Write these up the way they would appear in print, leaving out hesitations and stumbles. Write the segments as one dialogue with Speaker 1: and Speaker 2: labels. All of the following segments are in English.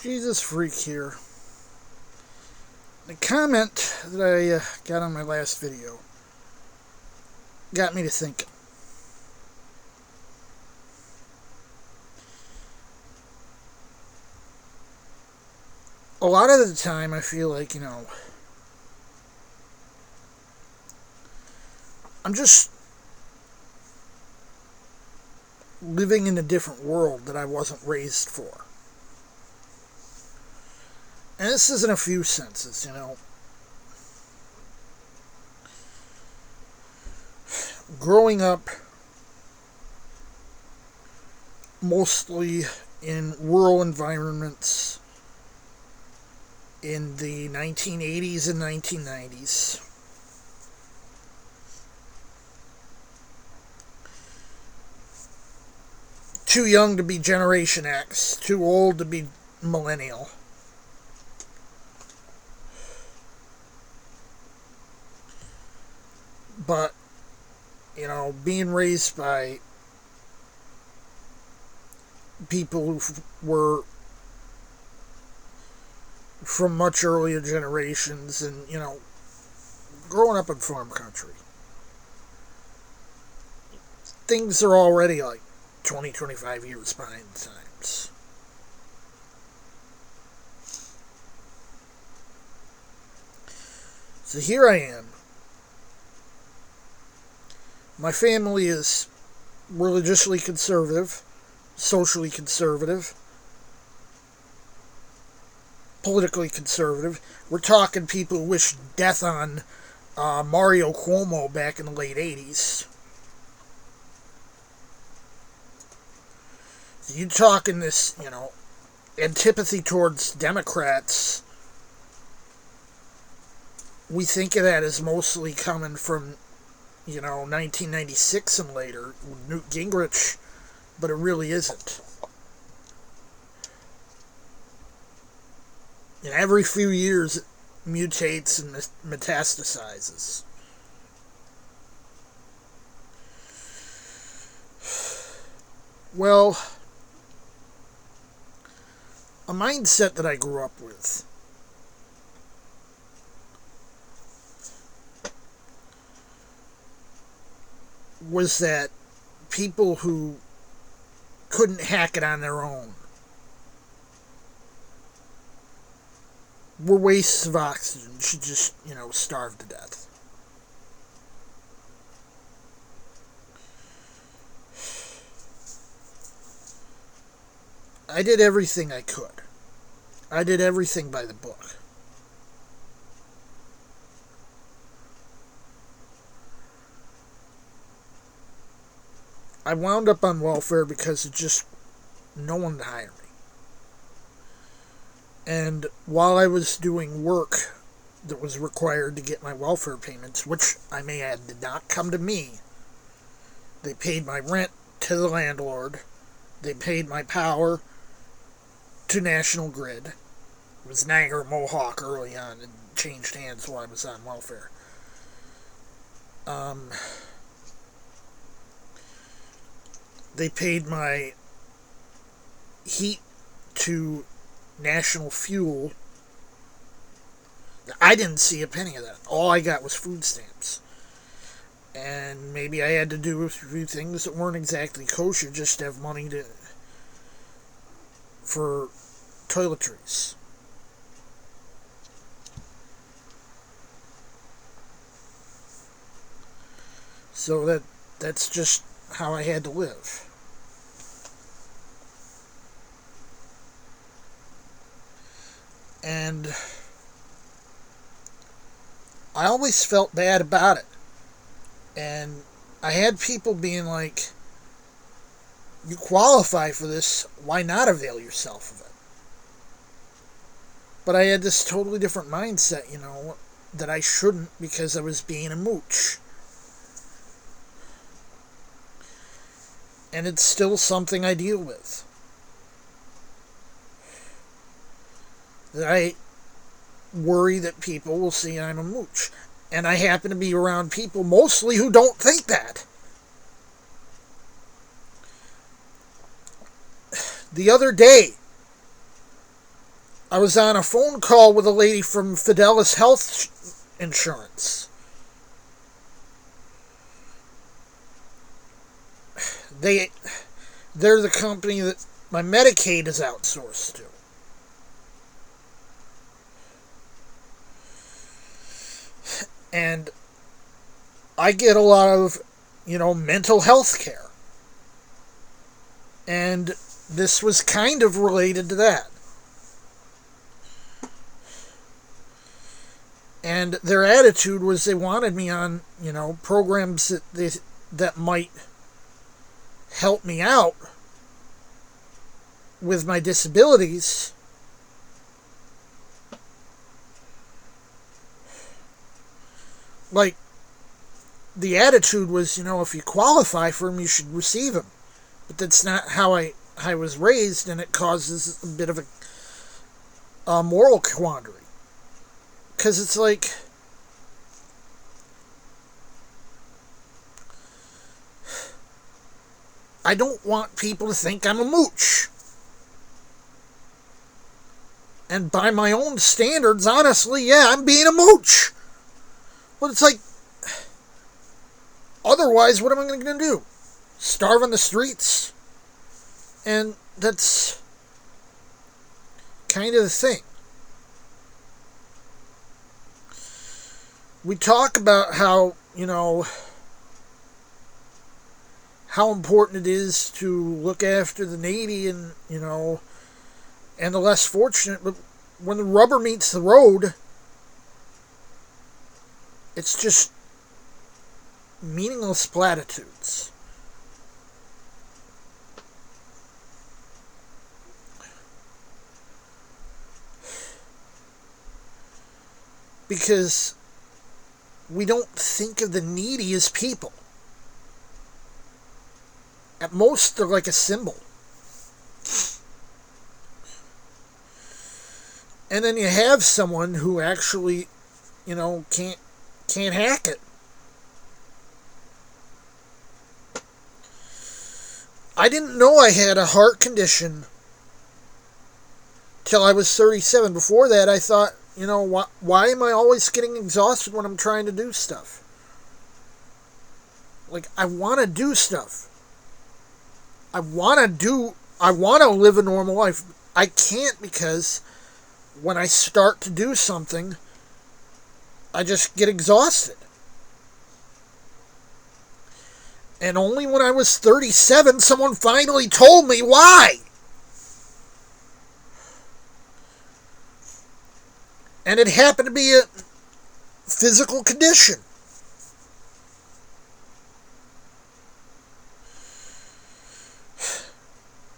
Speaker 1: Jesus Freak here. The comment that I got on my last video got me to thinking. A lot of the time I feel like, I'm just living in a different world that I wasn't raised for. And this is in a few senses. Growing up mostly in rural environments in the 1980s and 1990s. Too young to be Generation X, too old to be millennial. But, being raised by people who were from much earlier generations and, growing up in farm country. Things are already like 20, 25 years behind the times. So here I am. My family is religiously conservative, socially conservative, politically conservative. We're talking people who wish death on Mario Cuomo back in the late 80s. You're talking this, antipathy towards Democrats. We think of that as mostly coming from 1996 and later, Newt Gingrich, but it really isn't. And every few years, it mutates and metastasizes. Well, a mindset that I grew up with was that people who couldn't hack it on their own were wastes of oxygen, should just, starve to death. I did everything I could. I did everything by the book. I wound up on welfare because it just no one would hire me. And while I was doing work that was required to get my welfare payments, which I may add did not come to me, they paid my rent to the landlord, they paid my power to National Grid. It was Niagara Mohawk early on and changed hands while I was on welfare. They paid my heat to National Fuel. I didn't see a penny of that. All I got was food stamps. And maybe I had to do a few things that weren't exactly kosher just to have money for toiletries. So that's just how I had to live. And I always felt bad about it. And I had people being like, you qualify for this, why not avail yourself of it? But I had this totally different mindset, that I shouldn't because I was being a mooch. And it's still something I deal with. That I worry that people will see I'm a mooch. And I happen to be around people mostly who don't think that. The other day, I was on a phone call with a lady from Fidelis Health Insurance. They, they're the company that my Medicaid is outsourced to. And I get a lot of, mental health care. And this was kind of related to that. And their attitude was they wanted me on, programs that might help me out with my disabilities. Like, the attitude was, if you qualify for them, you should receive them. But that's not how I was raised, and it causes a bit of a moral quandary. Because it's like, I don't want people to think I'm a mooch. And by my own standards, honestly, yeah, I'm being a mooch. But it's like, otherwise, what am I going to do? Starve on the streets? And that's kind of the thing. We talk about how, how important it is to look after the needy and, and the less fortunate. But when the rubber meets the road, it's just meaningless platitudes. Because we don't think of the needy as people. At most, they're like a symbol. And then you have someone who actually, can't hack it. I didn't know I had a heart condition till I was 37. Before that, I thought, why am I always getting exhausted when I'm trying to do stuff? Like, I want to do stuff. I want to live a normal life. I can't, because when I start to do something, I just get exhausted. And only when I was 37, someone finally told me why. And it happened to be a physical condition.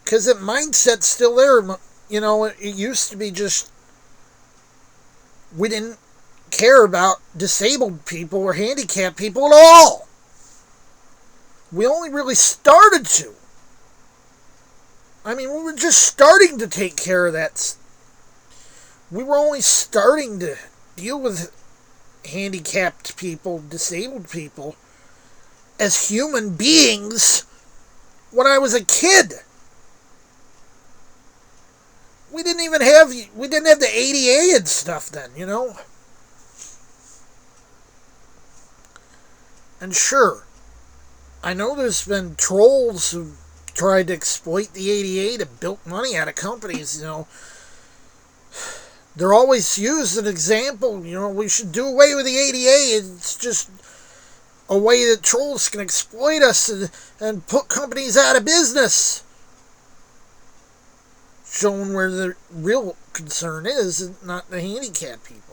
Speaker 1: Because the mindset's still there. It used to be just, we didn't care about disabled people or handicapped people at all. We only really started to. We were just starting to take care of that. We were only starting to deal with handicapped people, disabled people, as human beings when I was a kid. We didn't have the ADA and stuff then, And sure, I know there's been trolls who tried to exploit the ADA to bilk money out of companies, They're always used as an example, we should do away with the ADA. It's just a way that trolls can exploit us and put companies out of business. Showing where the real concern is, not the handicapped people.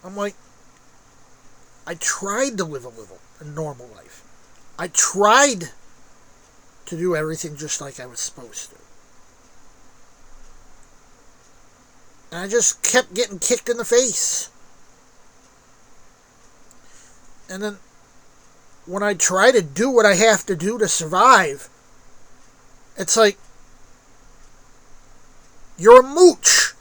Speaker 1: I'm like, I tried to live a normal life. I tried to do everything just like I was supposed to. And I just kept getting kicked in the face. And then when I try to do what I have to do to survive, it's like, you're a mooch.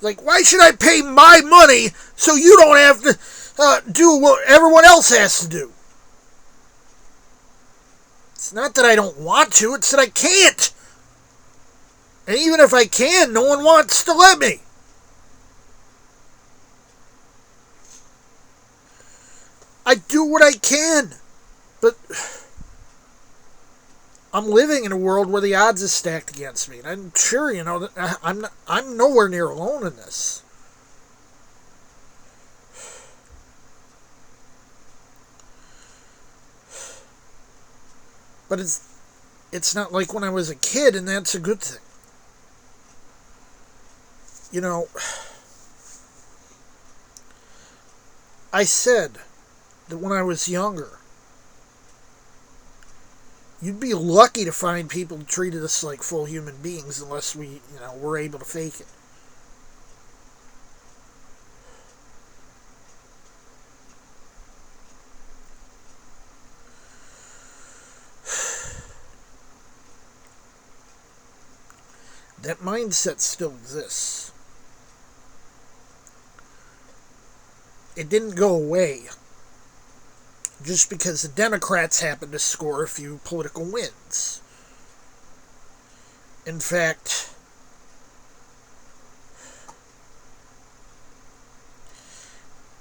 Speaker 1: Like, why should I pay my money so you don't have to do what everyone else has to do. It's not that I don't want to, it's that I can't. And even if I can, no one wants to let me. I do what I can, but I'm living in a world where the odds are stacked against me. And I'm sure, that I'm nowhere near alone in this. But it's not like when I was a kid, and that's a good thing. I said that when I was younger, you'd be lucky to find people who treated us like full human beings unless we, were able to fake it. That mindset still exists. It didn't go away just because the Democrats happened to score a few political wins. In fact,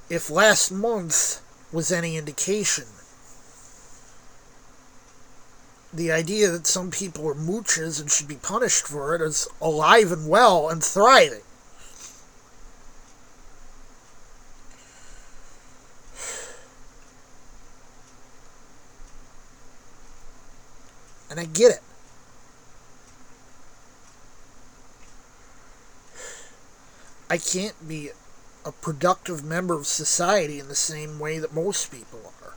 Speaker 1: if last month was any indication, the idea that some people are mooches and should be punished for it is alive and well and thriving. And I get it. I can't be a productive member of society in the same way that most people are.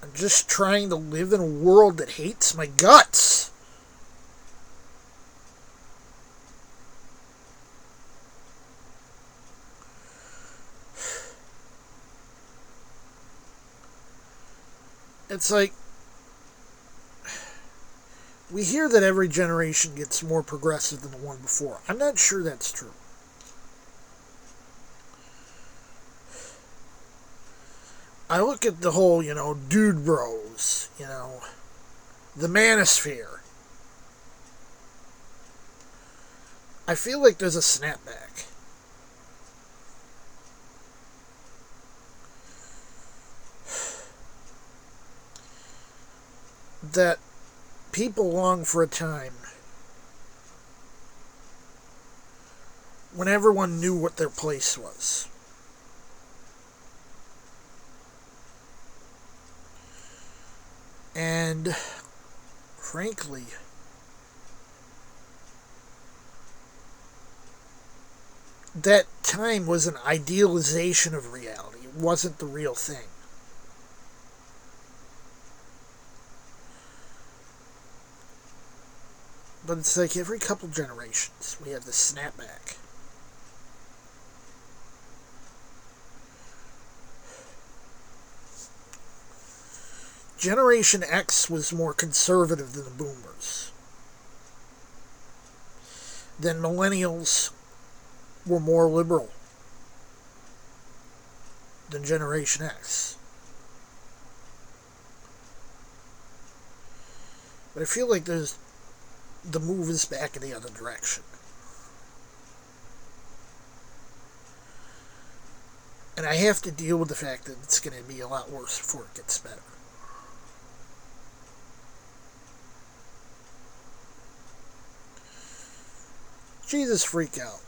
Speaker 1: I'm just trying to live in a world that hates my guts. It's like, we hear that every generation gets more progressive than the one before. I'm not sure that's true. I look at the whole, dude bros, the manosphere. I feel like there's a snapback. That people long for a time when everyone knew what their place was. And frankly, that time was an idealization of reality. It wasn't the real thing. But it's like every couple generations, we have this snapback. Generation X was more conservative than the boomers. Then millennials were more liberal than Generation X. But I feel like the move is back in the other direction. And I have to deal with the fact that it's going to be a lot worse before it gets better. Jesus freak out.